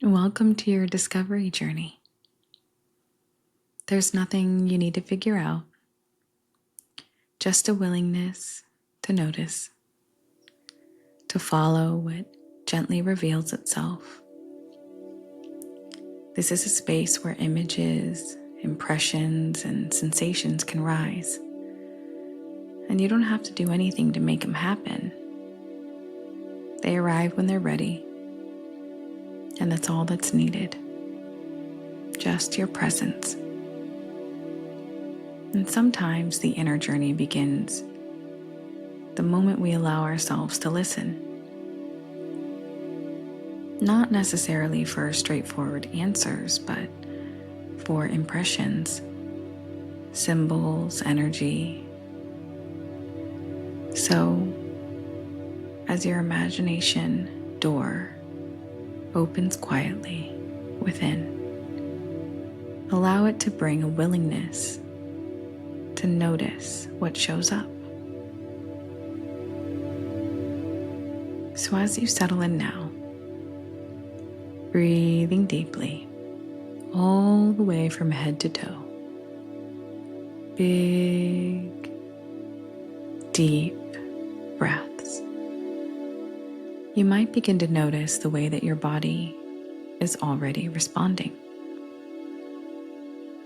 Welcome to your discovery journey. There's nothing you need to figure out, just a willingness to notice, to follow what gently reveals itself. This is a space where images, impressions, and sensations can rise, and you don't have to do anything to make them happen. They arrive when they're ready, and that's all that's needed. Just your presence. And sometimes the inner journey begins the moment we allow ourselves to listen. Not necessarily for straightforward answers, but for impressions, symbols, energy. So, as your imagination door opens quietly within, allow it to bring a willingness to notice what shows up. So as you settle in now, breathing deeply, all the way from head to toe. Big, deep breaths. You might begin to notice the way that your body is already responding.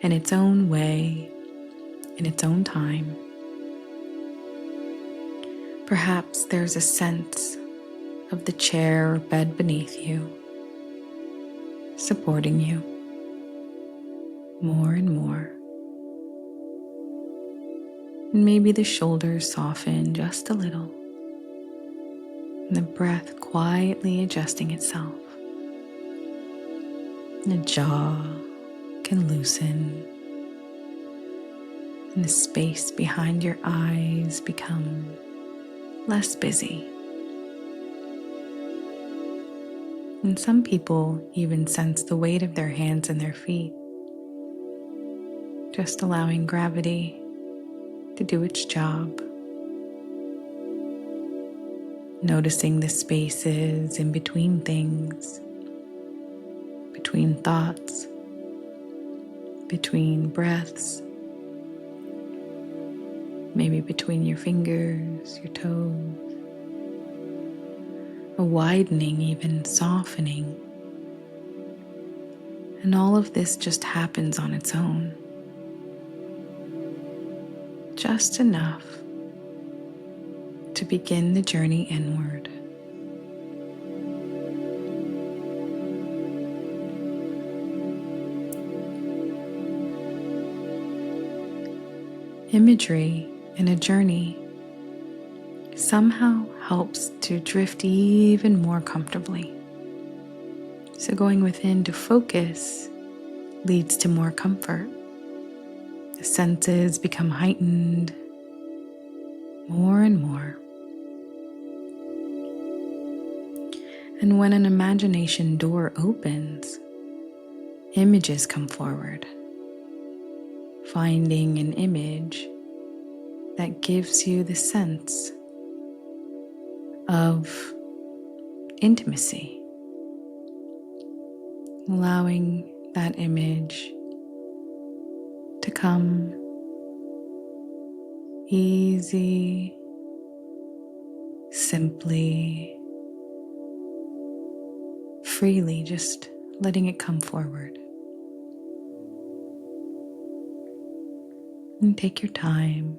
In its own way, in its own time. Perhaps there's a sense of the chair or bed beneath you, supporting you more and more. And maybe the shoulders soften just a little, and the breath quietly adjusting itself. And the jaw can loosen, and the space behind your eyes become less busy. And some people even sense the weight of their hands and their feet, just allowing gravity to do its job. Noticing the spaces in between things, between thoughts, between breaths, maybe between your fingers, your toes, a widening, even softening. And all of this just happens on its own. Just enough to begin the journey inward. Imagery in a journey somehow helps to drift even more comfortably. So going within to focus leads to more comfort. The senses become heightened more and more. And when an imagination door opens, images come forward. Finding an image that gives you the sense of intimacy, allowing that image to come easy, simply, freely, just letting it come forward. And take your time.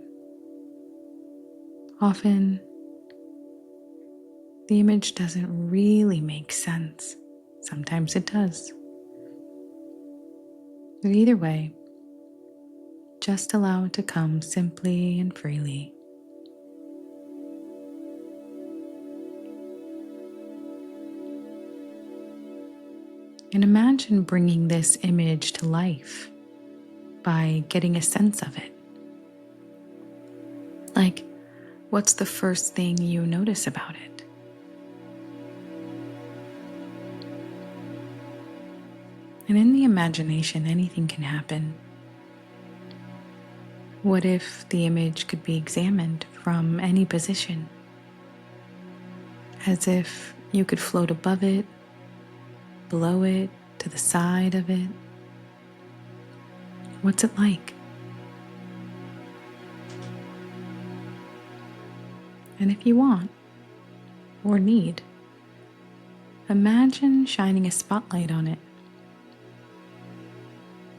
Often, the image doesn't really make sense. Sometimes it does. But either way, just allow it to come simply and freely. And imagine bringing this image to life by getting a sense of it. Like, what's the first thing you notice about it? And in the imagination, anything can happen. What if the image could be examined from any position? As if you could float above it, below it, to the side of it. What's it like? And if you want or need, imagine shining a spotlight on it.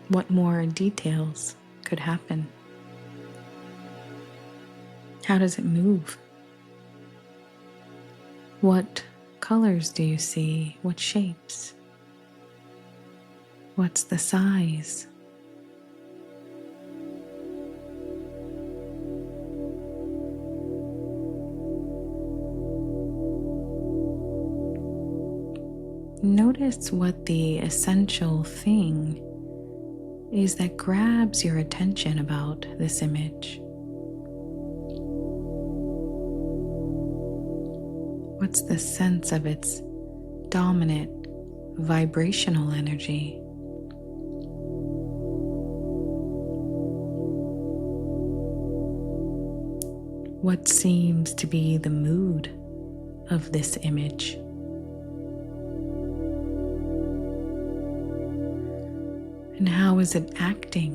What more details could happen? How does it move? What colors do you see? What shapes? What's the size? Notice what the essential thing is that grabs your attention about this image. What's the sense of its dominant vibrational energy? What seems to be the mood of this image? And how is it acting?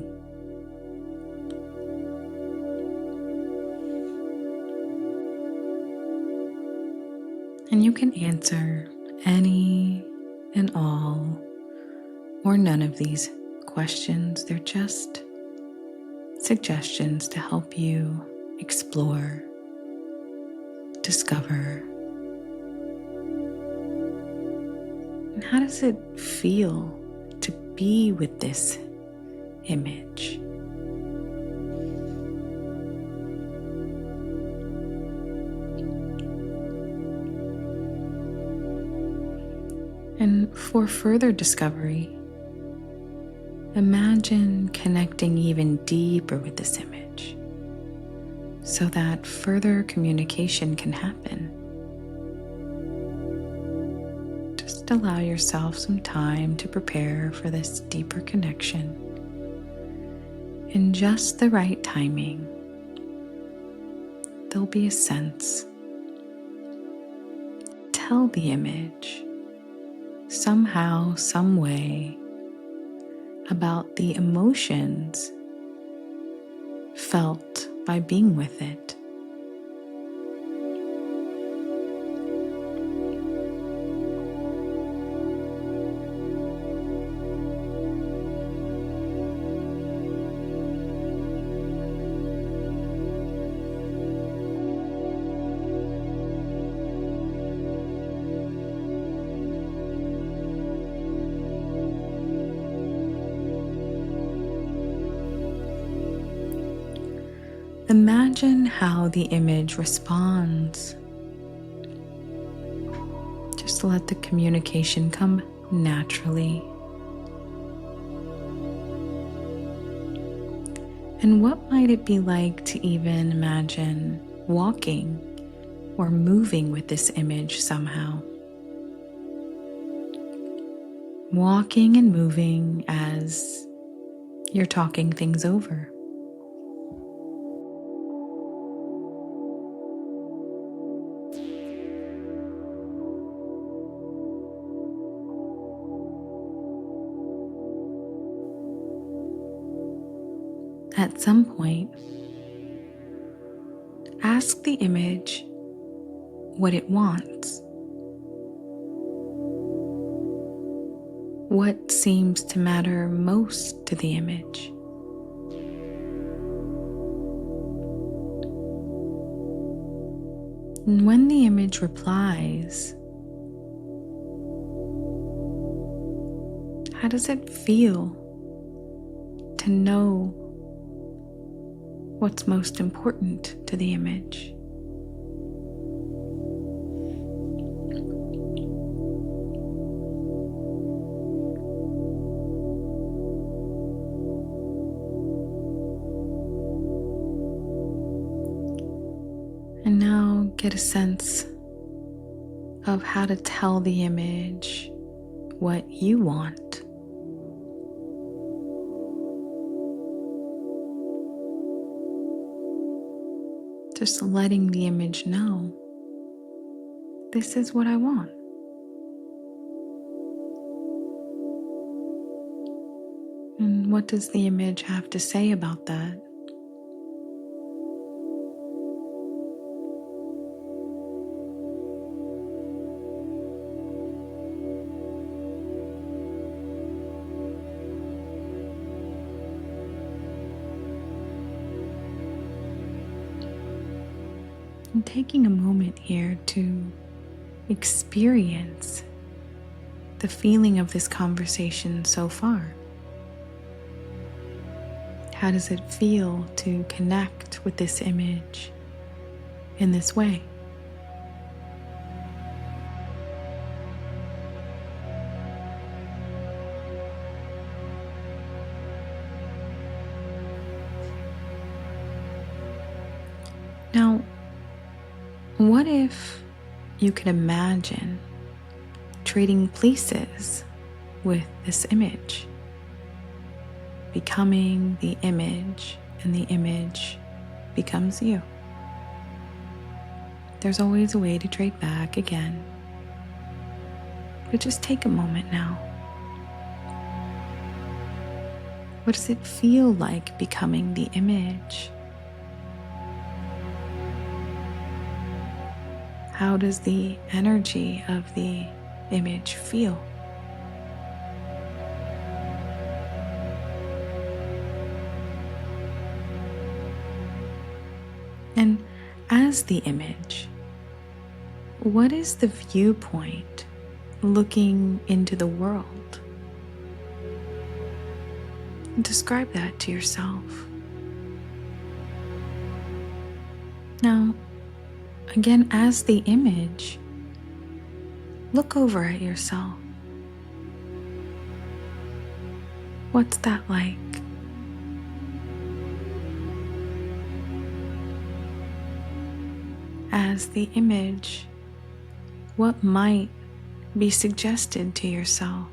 And you can answer any and all or none of these questions. They're just suggestions to help you explore, discover. And how does it feel to be with this image? And for further discovery, imagine connecting even deeper with this image so that further communication can happen. Just allow yourself some time to prepare for this deeper connection. In just the right timing, there'll be a sense. Tell the image somehow, some way, about the emotions felt by being with it. Imagine how the image responds. Just let the communication come naturally. And what might it be like to even imagine walking or moving with this image somehow? Walking and moving as you're talking things over. At some point, ask the image what it wants. What seems to matter most to the image? And when the image replies, how does it feel to know what's most important to the image? And now get a sense of how to tell the image what you want. Just letting the image know, this is what I want. And what does the image have to say about that? And taking a moment here to experience the feeling of this conversation so far. How does it feel to connect with this image in this way? Now, what if you could imagine trading places with this image, becoming the image, and the image becomes you? There's always a way to trade back again, but just take a moment now. What does it feel like becoming the image? How does the energy of the image feel? And as the image, what is the viewpoint looking into the world? Describe that to yourself. Now, again, as the image, look over at yourself. What's that like? As the image, what might be suggested to yourself?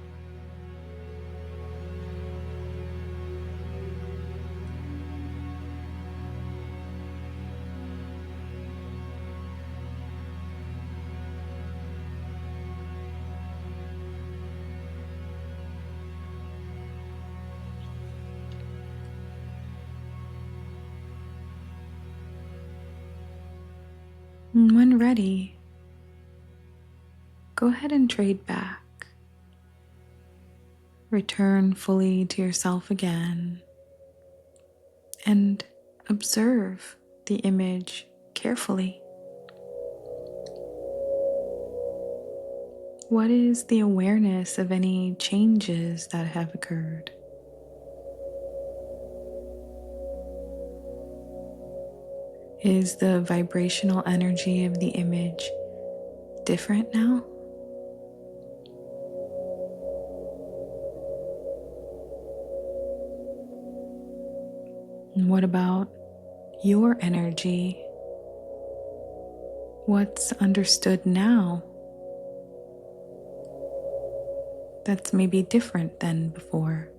And when ready, go ahead and trade back. Return fully to yourself again and observe the image carefully. What is the awareness of any changes that have occurred? Is the vibrational energy of the image different now? And what about your energy? What's understood now that's maybe different than before?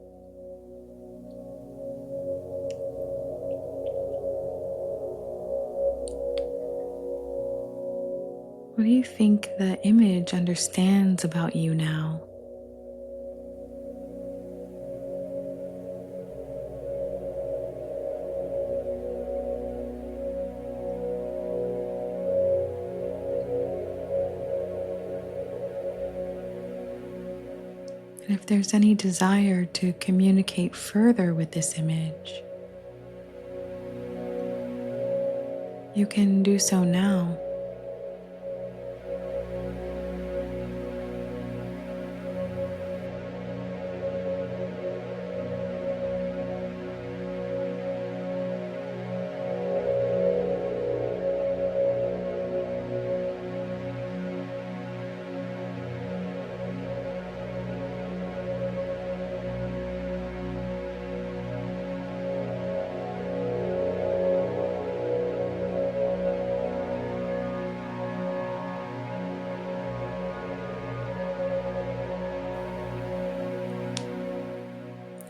What do you think the image understands about you now? And if there's any desire to communicate further with this image, you can do so now.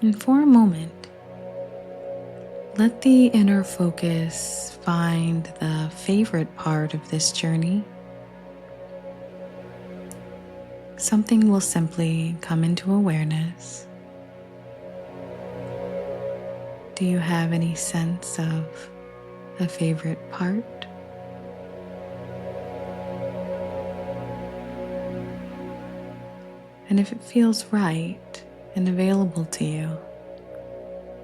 And for a moment, let the inner focus find the favorite part of this journey. Something will simply come into awareness. Do you have any sense of a favorite part? And if it feels right and available to you,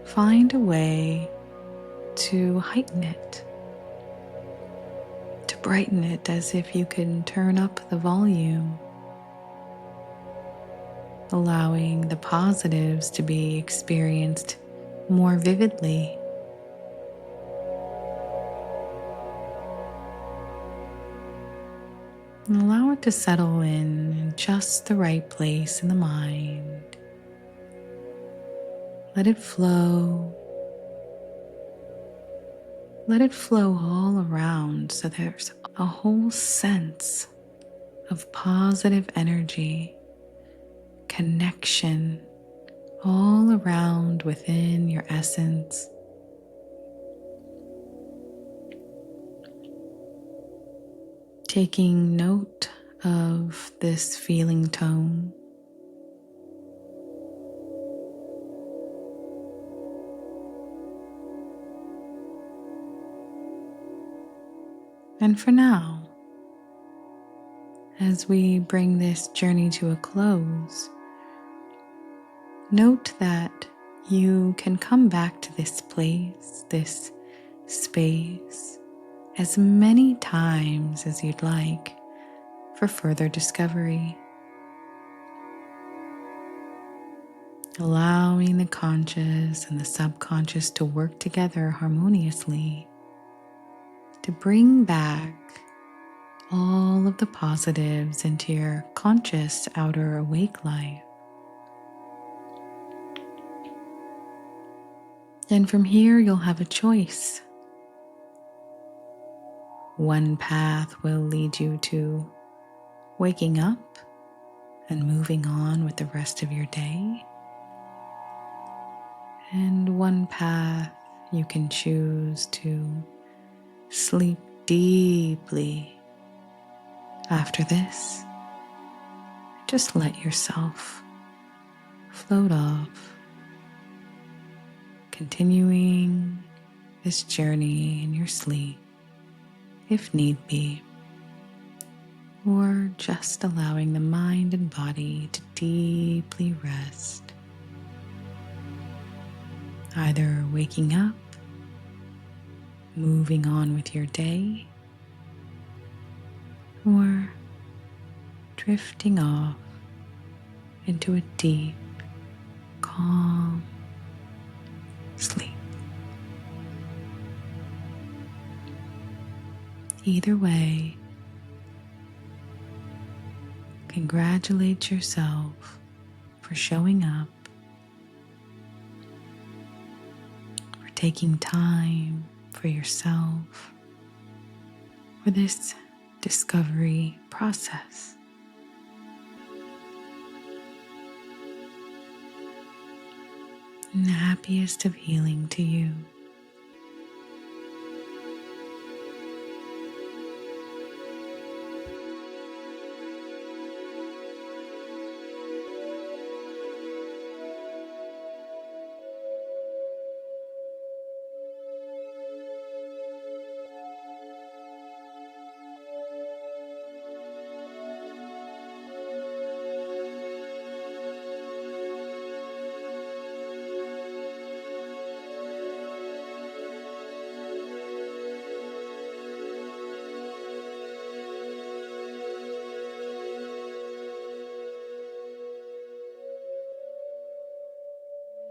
find a way to heighten it, to brighten it, as if you can turn up the volume, allowing the positives to be experienced more vividly. And allow it to settle in just the right place in the mind. Let it flow. Let it flow all around so there's a whole sense of positive energy, connection all around within your essence. Taking note of this feeling tone. And for now, as we bring this journey to a close, note that you can come back to this place, this space, as many times as you'd like for further discovery. Allowing the conscious and the subconscious to work together harmoniously to bring back all of the positives into your conscious outer awake life. And from here, you'll have a choice. One path will lead you to waking up and moving on with the rest of your day. And one path you can choose to sleep deeply. After this, just let yourself float off, continuing this journey in your sleep, if need be, or just allowing the mind and body to deeply rest, either waking up, moving on with your day, or drifting off into a deep, calm sleep. Either way, congratulate yourself for showing up, for taking time for yourself, for this discovery process. And the happiest of healing to you.